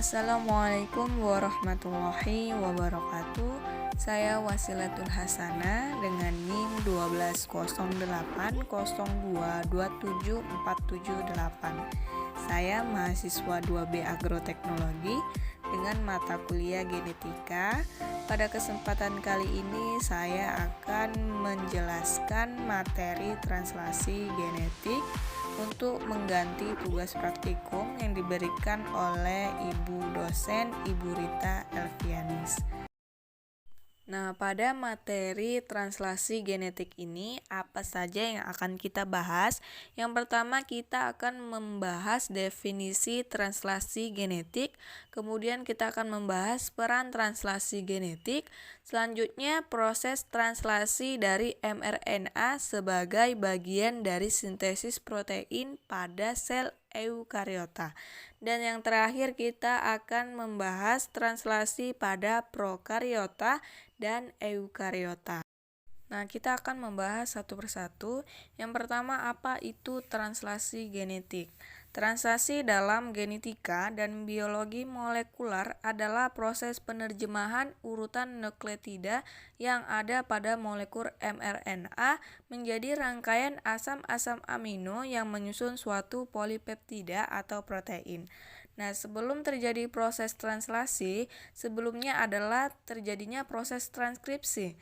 Assalamualaikum warahmatullahi wabarakatuh. Saya Wasilatul Hasanah dengan NIM 12080227478. Saya mahasiswa 2B Agroteknologi dengan mata kuliah genetika. Pada kesempatan kali ini saya akan menjelaskan materi translasi genetik untuk mengganti tugas praktikum yang diberikan oleh Ibu dosen Ibu Rita Elvianis. Nah, pada materi translasi genetik ini apa saja yang akan kita bahas? Yang pertama kita akan membahas definisi translasi genetik, kemudian kita akan membahas peran translasi genetik, selanjutnya proses translasi dari mRNA sebagai bagian dari sintesis protein pada sel eukariota. Dan yang terakhir kita akan membahas translasi pada prokariota dan eukariota. Nah, kita akan membahas satu persatu. Yang pertama, apa itu translasi genetik? Translasi dalam genetika dan biologi molekular adalah proses penerjemahan urutan nukleotida yang ada pada molekul mRNA menjadi rangkaian asam-asam amino yang menyusun suatu polipeptida atau protein. Nah, sebelum terjadi proses translasi, sebelumnya adalah terjadinya proses transkripsi.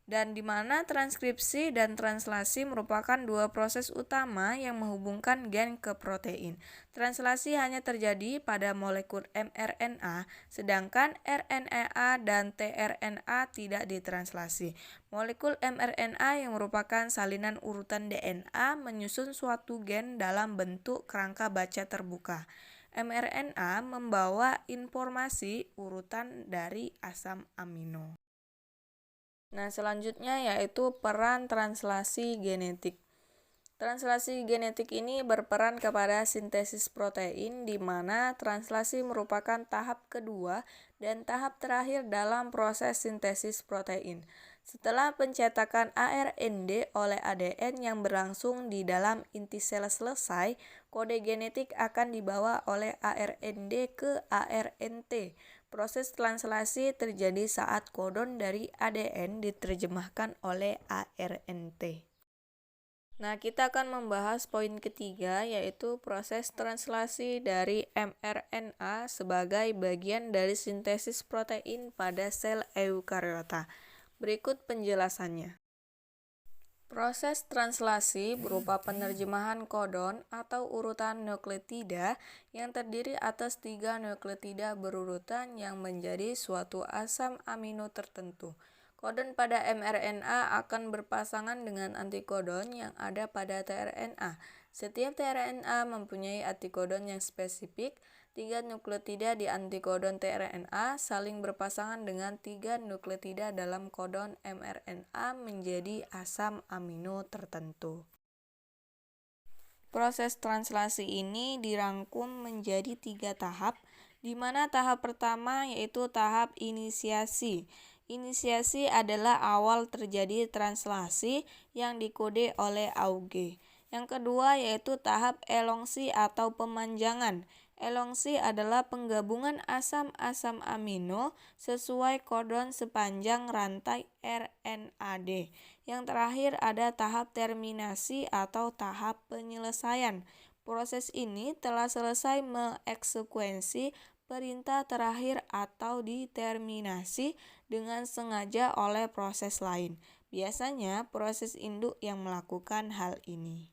Dan di mana transkripsi dan translasi merupakan dua proses utama yang menghubungkan gen ke protein. Translasi hanya terjadi pada molekul mRNA, sedangkan RNA dan tRNA tidak ditranslasi. Molekul mRNA yang merupakan salinan urutan DNA menyusun suatu gen dalam bentuk kerangka baca terbuka. mRNA membawa informasi urutan dari asam amino. Nah, selanjutnya yaitu peran translasi genetik. Translasi genetik ini berperan kepada sintesis protein di mana translasi merupakan tahap kedua dan tahap terakhir dalam proses sintesis protein. Setelah pencetakan ARND oleh ADN yang berlangsung di dalam inti sel selesai, kode genetik akan dibawa oleh ARND ke ARNT. Proses translasi terjadi saat kodon dari ADN diterjemahkan oleh ARNT. Nah, kita akan membahas poin ketiga yaitu proses translasi dari mRNA sebagai bagian dari sintesis protein pada sel eukariota. Berikut penjelasannya. Proses translasi berupa penerjemahan kodon atau urutan nukleotida yang terdiri atas 3 nukleotida berurutan yang menjadi suatu asam amino tertentu. Kodon pada mRNA akan berpasangan dengan antikodon yang ada pada tRNA. Setiap tRNA mempunyai antikodon yang spesifik. 3 nukleotida di antikodon tRNA saling berpasangan dengan 3 nukleotida dalam kodon mRNA menjadi asam amino tertentu. Proses translasi ini dirangkum menjadi 3 tahap, di mana tahap pertama yaitu tahap inisiasi. Inisiasi adalah awal terjadi translasi yang dikode oleh Auge. Yang kedua yaitu tahap elongsi atau pemanjangan. Elongsi adalah penggabungan asam-asam amino sesuai kodon sepanjang rantai RNAD. Yang terakhir ada tahap terminasi atau tahap penyelesaian. Proses ini telah selesai mengeksekuensi perintah terakhir atau diterminasi dengan sengaja oleh proses lain. Biasanya proses induk yang melakukan hal ini.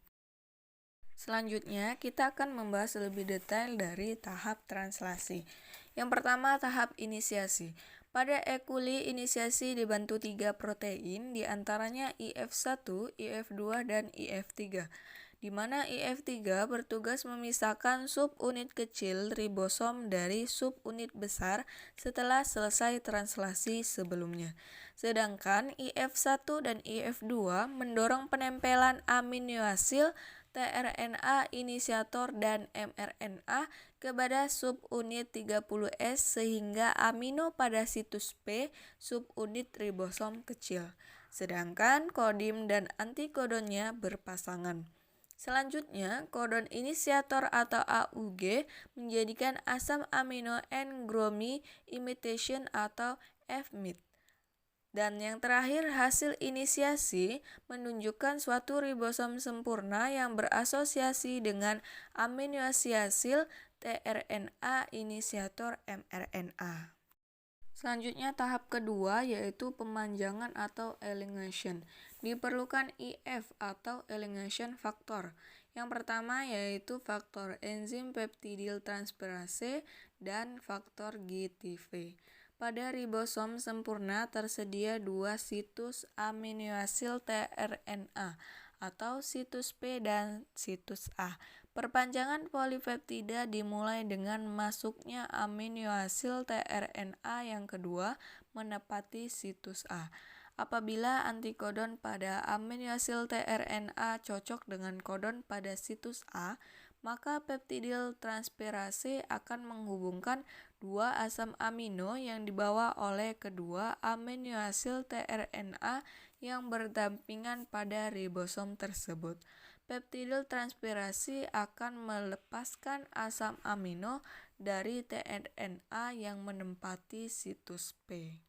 Selanjutnya, kita akan membahas lebih detail dari tahap translasi. Yang pertama, tahap inisiasi. Pada E. coli, inisiasi dibantu 3 protein, diantaranya IF1, IF2, dan IF3. Di mana IF3 bertugas memisahkan subunit kecil ribosom dari subunit besar setelah selesai translasi sebelumnya. Sedangkan IF1 dan IF2 mendorong penempelan aminoasil tRNA inisiator dan mRNA kepada subunit 30S sehingga amino pada situs P subunit ribosom kecil. Sedangkan kodim dan antikodonnya berpasangan. Selanjutnya, kodon inisiator atau AUG menjadikan asam amino N-gromi imitation atau FMIT. Dan yang terakhir, hasil inisiasi menunjukkan suatu ribosom sempurna yang berasosiasi dengan aminoasid tRNA inisiator mRNA. Selanjutnya tahap kedua yaitu pemanjangan atau elongation. Diperlukan IF atau elongation factor. Yang pertama yaitu faktor enzim peptidyl transferase dan faktor GTV. Pada ribosom sempurna tersedia dua situs aminoasil tRNA atau situs P dan situs A. Perpanjangan polipeptida dimulai dengan masuknya aminoasil tRNA yang kedua menepati situs A. Apabila antikodon pada aminoasil tRNA cocok dengan kodon pada situs A, maka peptidyl transferase akan menghubungkan dua asam amino yang dibawa oleh kedua aminoasil tRNA yang berdampingan pada ribosom tersebut. Peptidyl transferase akan melepaskan asam amino dari tRNA yang menempati situs P.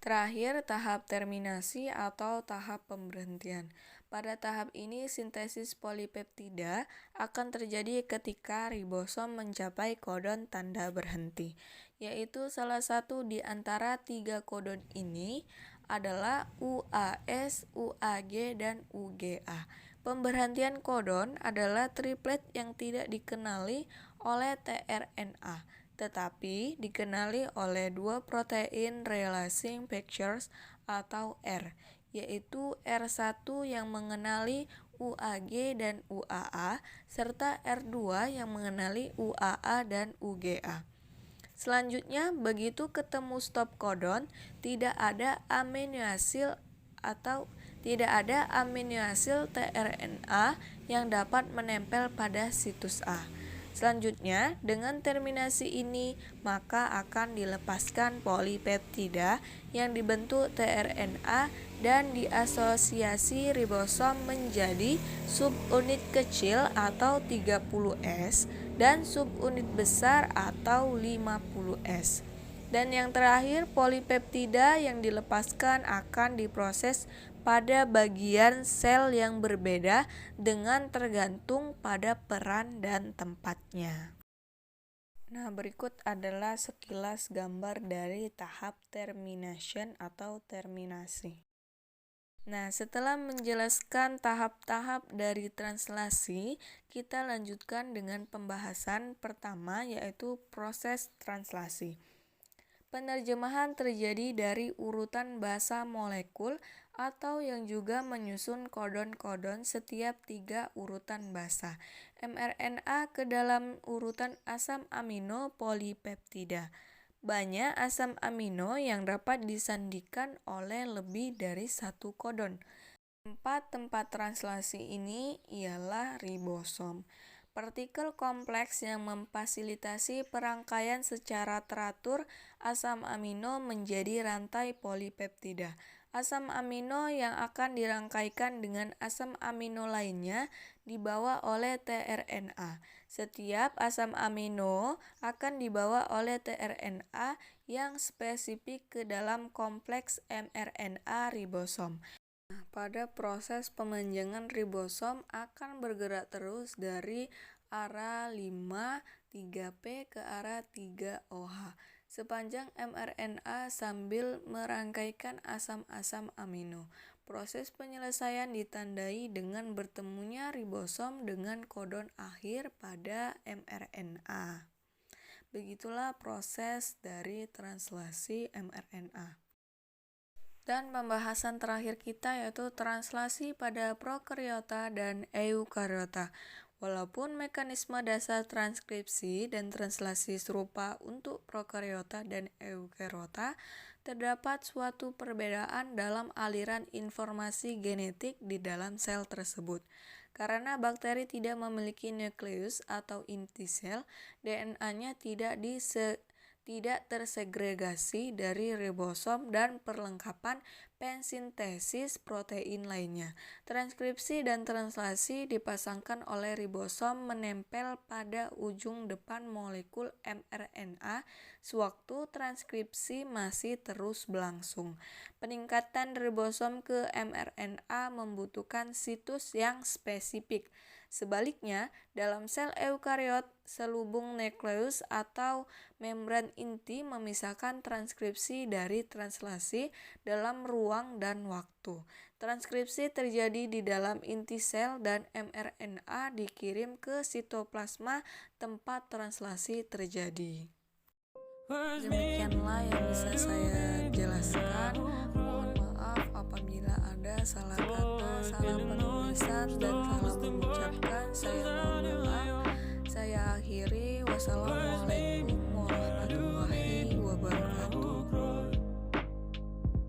Terakhir, tahap terminasi atau tahap pemberhentian. Pada tahap ini, sintesis polipeptida akan terjadi ketika ribosom mencapai kodon tanda berhenti, yaitu salah satu di antara tiga kodon ini adalah UAS, UAG, dan UGA. Pemberhentian kodon adalah triplet yang tidak dikenali oleh tRNA, tetapi dikenali oleh dua protein realizing factors atau R, yaitu R1 yang mengenali UAG dan UAA, serta R2 yang mengenali UAA dan UGA. Selanjutnya, begitu ketemu stop kodon, tidak ada aminoasil tRNA yang dapat menempel pada situs A. Selanjutnya, dengan terminasi ini, maka akan dilepaskan polipeptida yang dibentuk tRNA dan diasosiasi ribosom menjadi subunit kecil atau 30S dan subunit besar atau 50S. Dan yang terakhir, polipeptida yang dilepaskan akan diproses pada bagian sel yang berbeda dengan tergantung pada peran dan tempatnya. Nah, berikut adalah sekilas gambar dari tahap termination atau terminasi. Nah, setelah menjelaskan tahap-tahap dari translasi, kita lanjutkan dengan pembahasan pertama yaitu proses translasi. Penerjemahan terjadi dari urutan bahasa molekul atau yang juga menyusun kodon-kodon setiap tiga urutan bahasa mRNA ke dalam urutan asam amino polipeptida. Banyak asam amino yang dapat disandikan oleh lebih dari satu kodon. Tempat translasi ini ialah ribosom. Partikel kompleks yang memfasilitasi perangkaian secara teratur asam amino menjadi rantai polipeptida. Asam amino yang akan dirangkaikan dengan asam amino lainnya dibawa oleh tRNA. Setiap asam amino akan dibawa oleh tRNA yang spesifik ke dalam kompleks mRNA ribosom. Pada proses pemanjangan ribosom akan bergerak terus dari arah 3P ke arah 3OH sepanjang mRNA sambil merangkaikan asam-asam amino. Proses penyelesaian ditandai dengan bertemunya ribosom dengan kodon akhir pada mRNA. Begitulah proses dari translasi mRNA. Dan pembahasan terakhir kita yaitu translasi pada prokariota dan eukariota. Walaupun mekanisme dasar transkripsi dan translasi serupa untuk prokariota dan eukariota, terdapat suatu perbedaan dalam aliran informasi genetik di dalam sel tersebut. Karena bakteri tidak memiliki nukleus atau inti sel, DNA-nya tidak tidak tersegregasi dari ribosom dan perlengkapan pensintesis protein lainnya. Transkripsi dan translasi dipasangkan oleh ribosom menempel pada ujung depan molekul mRNA sewaktu transkripsi masih terus berlangsung. Peningkatan ribosom ke mRNA membutuhkan situs yang spesifik. Sebaliknya, dalam sel eukariot, selubung nukleus atau membran inti memisahkan transkripsi dari translasi dalam ruang dan waktu. Transkripsi terjadi di dalam inti sel dan mRNA dikirim ke sitoplasma tempat translasi terjadi. Demikianlah yang bisa saya jelaskan. Mohon maaf apabila ada salah kata, salah penulisan, dan salah mengucapkan. Saya mohon maaf. Saya akhiri. Wassalamualaikum